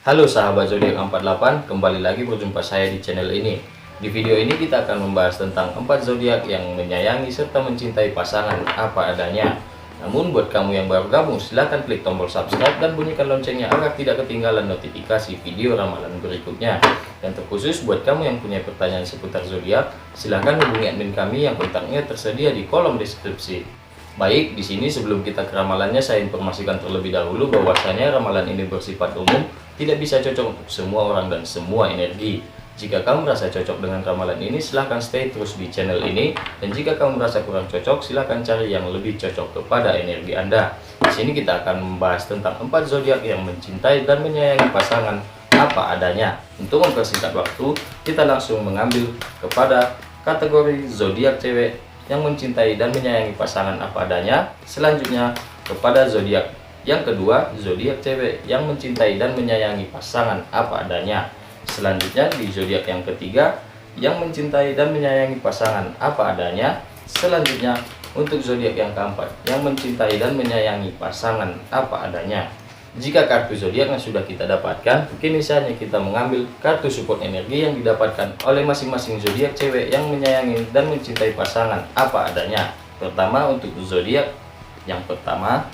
Halo sahabat zodiak 48, kembali lagi berjumpa saya di channel ini. Di video ini kita akan membahas tentang 4 zodiak yang menyayangi serta mencintai pasangan apa adanya. Namun buat kamu yang baru gabung, silahkan klik tombol subscribe dan bunyikan loncengnya agar tidak ketinggalan notifikasi video ramalan berikutnya. Dan terkhusus buat kamu yang punya pertanyaan seputar zodiak, silahkan hubungi admin kami yang kontaknya tersedia di kolom deskripsi. Baik, di sini sebelum kita ke ramalannya, saya informasikan terlebih dahulu bahwasanya ramalan ini bersifat umum, tidak bisa cocok untuk semua orang dan semua energi. Jika kamu merasa cocok dengan ramalan ini, silahkan stay terus di channel ini. Dan jika kamu merasa kurang cocok, silahkan cari yang lebih cocok kepada energi Anda. Di sini kita akan membahas tentang 4 zodiak yang mencintai dan menyayangi pasangan apa adanya. Untuk mempersingkat waktu, kita langsung mengambil kepada kategori zodiak cewek yang mencintai dan menyayangi pasangan apa adanya. Selanjutnya kepada zodiak yang kedua, zodiak cewek yang mencintai dan menyayangi pasangan apa adanya. Selanjutnya di zodiak yang ketiga, yang mencintai dan menyayangi pasangan apa adanya. Selanjutnya untuk zodiak yang keempat, yang mencintai dan menyayangi pasangan apa adanya. Jika kartu zodiaknya sudah kita dapatkan, kini saatnya kita mengambil kartu support energi yang didapatkan oleh masing-masing zodiak cewek yang menyayangi dan mencintai pasangan apa adanya. Pertama untuk zodiak yang pertama,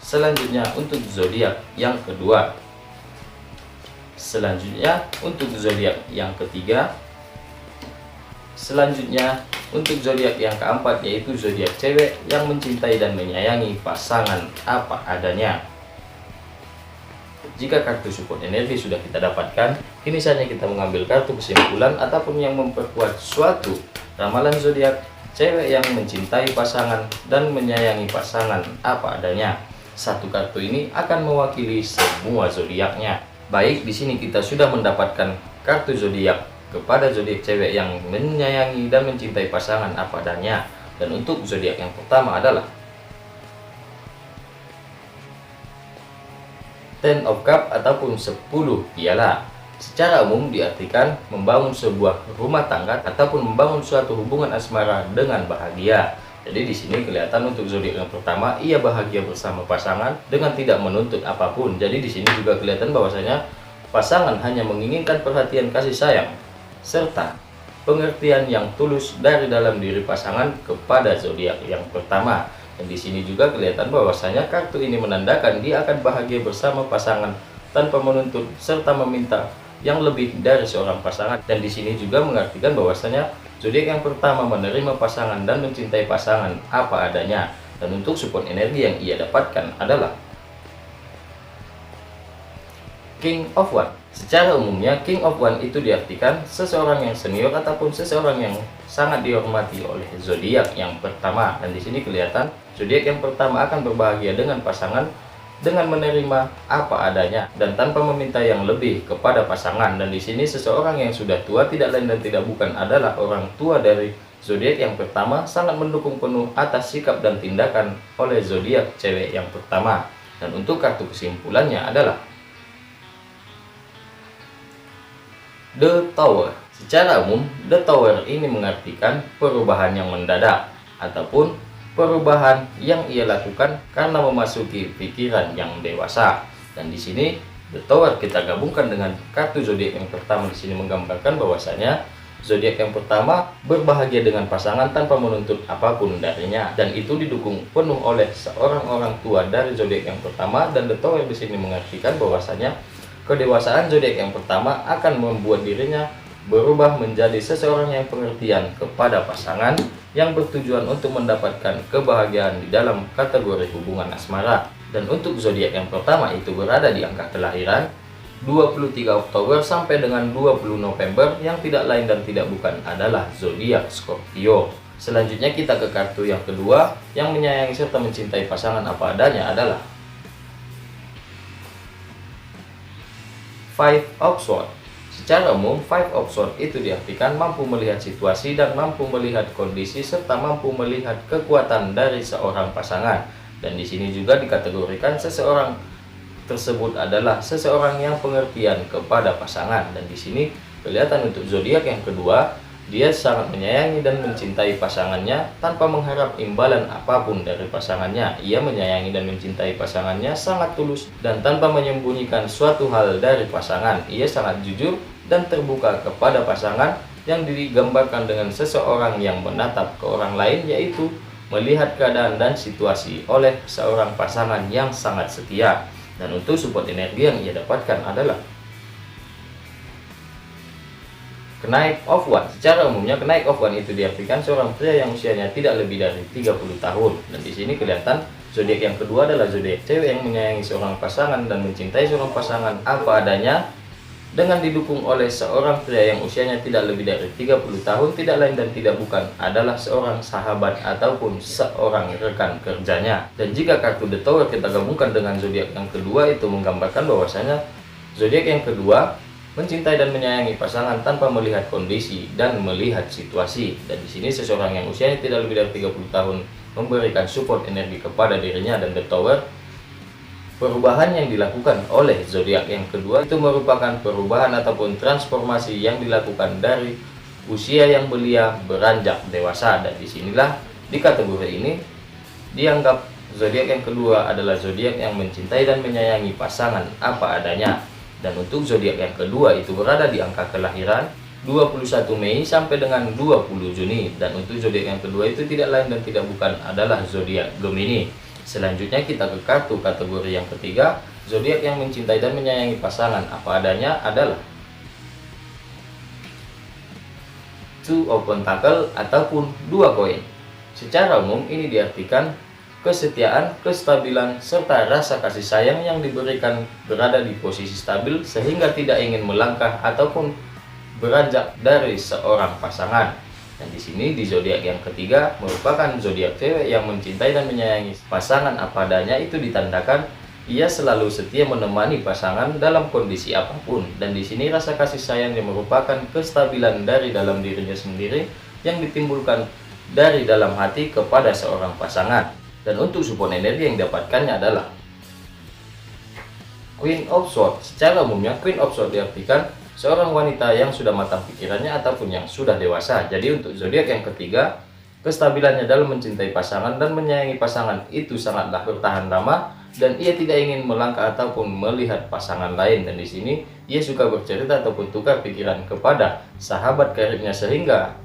selanjutnya untuk zodiak yang kedua, selanjutnya untuk zodiak yang ketiga, selanjutnya untuk zodiak yang keempat, yaitu zodiak cewek yang mencintai dan menyayangi pasangan apa adanya. Jika kartu support energi sudah kita dapatkan, kini saatnya kita mengambil kartu kesimpulan ataupun yang memperkuat suatu ramalan zodiak cewek yang mencintai pasangan dan menyayangi pasangan apa adanya. Satu kartu ini akan mewakili semua zodiaknya. Baik, di sini kita sudah mendapatkan kartu zodiak kepada zodiak cewek yang menyayangi dan mencintai pasangan apa adanya. Dan untuk zodiak yang pertama adalah Ten of Cup ataupun 10 piala. Secara umum diartikan membangun sebuah rumah tangga ataupun membangun suatu hubungan asmara dengan bahagia. Jadi di sini kelihatan untuk zodiak yang pertama, ia bahagia bersama pasangan dengan tidak menuntut apapun. Jadi di sini juga kelihatan bahwasanya pasangan hanya menginginkan perhatian kasih sayang serta pengertian yang tulus dari dalam diri pasangan kepada zodiak yang pertama. Dan di sini juga kelihatan bahwasanya kartu ini menandakan dia akan bahagia bersama pasangan tanpa menuntut serta meminta yang lebih dari seorang pasangan. Dan di sini juga mengartikan bahwasanya zodiak yang pertama menerima pasangan dan mencintai pasangan apa adanya. Dan untuk support energi yang ia dapatkan adalah King of One. Secara umumnya King of One itu diartikan seseorang yang senior ataupun seseorang yang sangat dihormati oleh zodiak yang pertama. Dan di sini kelihatan zodiak yang pertama akan berbahagia dengan pasangan dengan menerima apa adanya dan tanpa meminta yang lebih kepada pasangan. Dan di sini seseorang yang sudah tua tidak lain dan tidak bukan adalah orang tua dari zodiak yang pertama sangat mendukung penuh atas sikap dan tindakan oleh zodiak cewek yang pertama. Dan untuk kartu kesimpulannya adalah The Tower. Secara umum, The Tower ini mengartikan perubahan yang mendadak ataupun perubahan yang ia lakukan karena memasuki pikiran yang dewasa. Dan di sini The Tower kita gabungkan dengan kartu zodiak yang pertama. Di sini menggambarkan bahwasanya zodiak yang pertama berbahagia dengan pasangan tanpa menuntut apapun darinya, dan itu didukung penuh oleh seorang orang tua dari zodiak yang pertama. Dan The Tower di sini mengartikan bahwasanya kedewasaan zodiak yang pertama akan membuat dirinya berubah menjadi seseorang yang pengertian kepada pasangan yang bertujuan untuk mendapatkan kebahagiaan di dalam kategori hubungan asmara. Dan untuk zodiak yang pertama itu berada di angka kelahiran 23 Oktober sampai dengan 20 November, yang tidak lain dan tidak bukan adalah zodiak Scorpio. Selanjutnya kita ke kartu yang kedua, yang menyayangi serta mencintai pasangan apa adanya adalah Five of Swords. Secara umum, Five of Swords itu diartikan mampu melihat situasi dan mampu melihat kondisi serta mampu melihat kekuatan dari seorang pasangan. Dan di sini juga dikategorikan seseorang tersebut adalah seseorang yang pengertian kepada pasangan. Dan di sini kelihatan untuk zodiak yang kedua, Dia sangat menyayangi dan mencintai pasangannya tanpa mengharap imbalan apapun dari pasangannya. Ia menyayangi dan mencintai pasangannya sangat tulus dan tanpa menyembunyikan suatu hal dari pasangan. Ia sangat jujur dan terbuka kepada pasangan, yang digambarkan dengan seseorang yang menatap ke orang lain, yaitu melihat keadaan dan situasi oleh seorang pasangan yang sangat setia. Dan untuk support energi yang ia dapatkan adalah kenaik of one. Secara umumnya kenaik of one itu diartikan seorang pria yang usianya tidak lebih dari 30 tahun. Dan di sini kelihatan zodiak yang kedua adalah zodiak cewek yang menyayangi seorang pasangan dan mencintai seorang pasangan apa adanya, dengan didukung oleh seorang pria yang usianya tidak lebih dari 30 tahun, tidak lain dan tidak bukan adalah seorang sahabat ataupun seorang rekan kerjanya. Dan jika kartu The Tower kita gabungkan dengan zodiak yang kedua, itu menggambarkan bahwasanya zodiak yang kedua mencintai dan menyayangi pasangan tanpa melihat kondisi dan melihat situasi. Dan di sini seseorang yang usianya tidak lebih dari 30 tahun memberikan support energi kepada dirinya. Dan The Tower, perubahan yang dilakukan oleh zodiak yang kedua itu merupakan perubahan ataupun transformasi yang dilakukan dari usia yang belia beranjak dewasa. Dan disinilah di kategori ini dianggap zodiak yang kedua adalah zodiak yang mencintai dan menyayangi pasangan apa adanya. Dan untuk zodiak yang kedua itu berada di angka kelahiran 21 Mei sampai dengan 20 Juni. Dan untuk zodiak yang kedua itu tidak lain dan tidak bukan adalah zodiak Gemini. Selanjutnya kita ke kartu kategori yang ketiga, zodiak yang mencintai dan menyayangi pasangan apa adanya adalah Two of Pentacle ataupun dua koin. Secara umum ini diartikan kesetiaan, kestabilan, serta rasa kasih sayang yang diberikan berada di posisi stabil sehingga tidak ingin melangkah ataupun beranjak dari seorang pasangan. Dan di sini di zodiak yang ketiga merupakan zodiak cewek yang mencintai dan menyayangi pasangan apa adanya, itu ditandakan ia selalu setia menemani pasangan dalam kondisi apapun. Dan di sini rasa kasih sayang yang merupakan kestabilan dari dalam dirinya sendiri yang ditimbulkan dari dalam hati kepada seorang pasangan. Dan untuk support energi yang didapatkannya adalah Queen of Swords. Secara umumnya Queen of Swords diartikan seorang wanita yang sudah matang pikirannya ataupun yang sudah dewasa. Jadi untuk zodiak yang ketiga, kestabilannya dalam mencintai pasangan dan menyayangi pasangan itu sangatlah bertahan lama, dan ia tidak ingin melangkah ataupun melihat pasangan lain. Dan di sini ia suka bercerita ataupun tukar pikiran kepada sahabat karibnya sehingga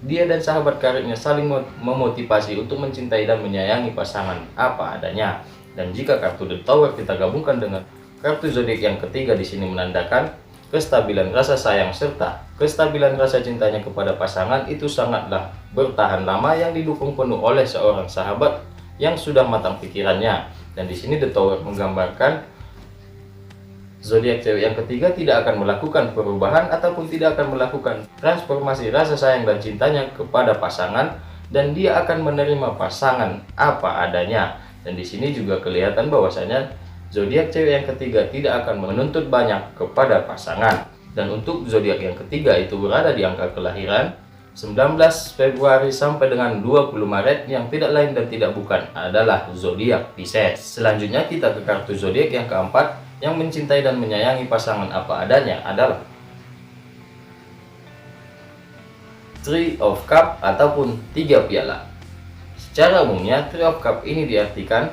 dia dan sahabat karibnya saling memotivasi untuk mencintai dan menyayangi pasangan apa adanya. Dan jika kartu The Tower kita gabungkan dengan kartu zodiak yang ketiga, di sini menandakan kestabilan rasa sayang serta kestabilan rasa cintanya kepada pasangan itu sangatlah bertahan lama, yang didukung penuh oleh seorang sahabat yang sudah matang pikirannya. Dan di sini The Tower menggambarkan zodiak cewek yang ketiga tidak akan melakukan perubahan ataupun tidak akan melakukan transformasi rasa sayang dan cintanya kepada pasangan, dan dia akan menerima pasangan apa adanya. Dan di sini juga kelihatan bahwasanya zodiak cewek yang ketiga tidak akan menuntut banyak kepada pasangan. Dan untuk zodiak yang ketiga itu berada di angka kelahiran 19 Februari sampai dengan 20 Maret, yang tidak lain dan tidak bukan adalah zodiak Pisces. Selanjutnya kita ke kartu zodiak yang keempat yang mencintai dan menyayangi pasangan apa adanya adalah Three of Cup ataupun tiga piala. Secara umumnya Three of Cup ini diartikan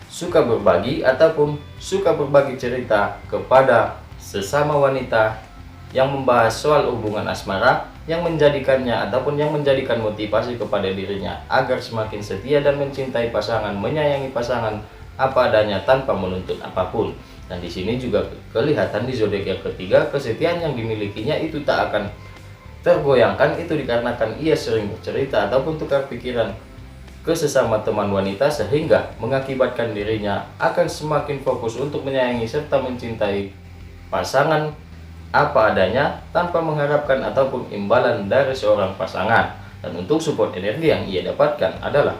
suka berbagi ataupun suka berbagi cerita kepada sesama wanita yang membahas soal hubungan asmara, yang menjadikannya ataupun yang menjadikan motivasi kepada dirinya agar semakin setia dan mencintai pasangan, menyayangi pasangan apa adanya tanpa menuntut apapun. Dan di sini juga kelihatan di zodiak yang ketiga, kesetiaan yang dimilikinya itu tak akan tergoyahkan, itu dikarenakan ia sering bercerita ataupun tukar pikiran ke sesama teman wanita sehingga mengakibatkan dirinya akan semakin fokus untuk menyayangi serta mencintai pasangan apa adanya tanpa mengharapkan ataupun imbalan dari seorang pasangan. Dan untuk support energi yang ia dapatkan adalah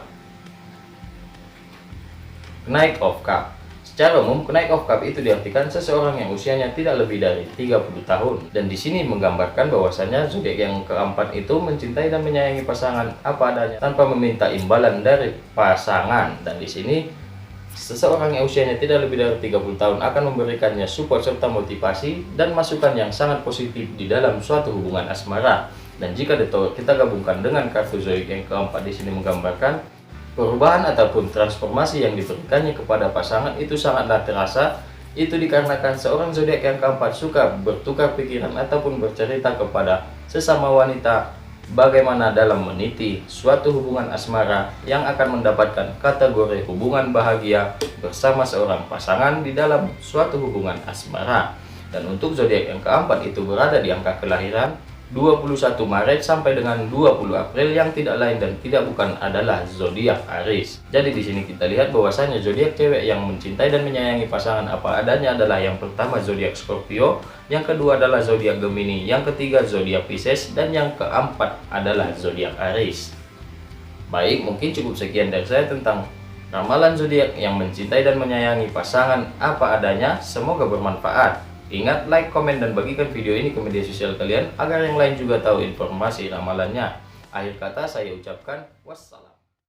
Knight of Cup. Secara umum, Knight of Cup itu diartikan seseorang yang usianya tidak lebih dari 30 tahun. Dan di sini menggambarkan bahwasanya zodiak yang keempat itu mencintai dan menyayangi pasangan apa adanya tanpa meminta imbalan dari pasangan. Dan di sini seseorang yang usianya tidak lebih dari 30 tahun akan memberikannya support serta motivasi dan masukan yang sangat positif di dalam suatu hubungan asmara. Dan jika kita gabungkan dengan kartu zodiak yang keempat di sini menggambarkan perubahan ataupun transformasi yang diberikannya kepada pasangan itu sangatlah terasa. Itu dikarenakan seorang zodiak yang keempat suka bertukar pikiran ataupun bercerita kepada sesama wanita bagaimana dalam meniti suatu hubungan asmara yang akan mendapatkan kategori hubungan bahagia bersama seorang pasangan di dalam suatu hubungan asmara. Dan untuk zodiak yang keempat itu berada di angka kelahiran 21 Maret sampai dengan 20 April yang tidak lain dan tidak bukan adalah zodiak Aries. Jadi di sini kita lihat bahwasanya zodiak cewek yang mencintai dan menyayangi pasangan apa adanya adalah yang pertama zodiak Scorpio, yang kedua adalah zodiak Gemini, yang ketiga zodiak Pisces, dan yang keempat adalah zodiak Aries. Baik, mungkin cukup sekian dari saya tentang ramalan zodiak yang mencintai dan menyayangi pasangan apa adanya. Semoga bermanfaat. Ingat, like, komen, dan bagikan video ini ke media sosial kalian agar yang lain juga tahu informasi ramalannya. Akhir kata saya ucapkan wassalam.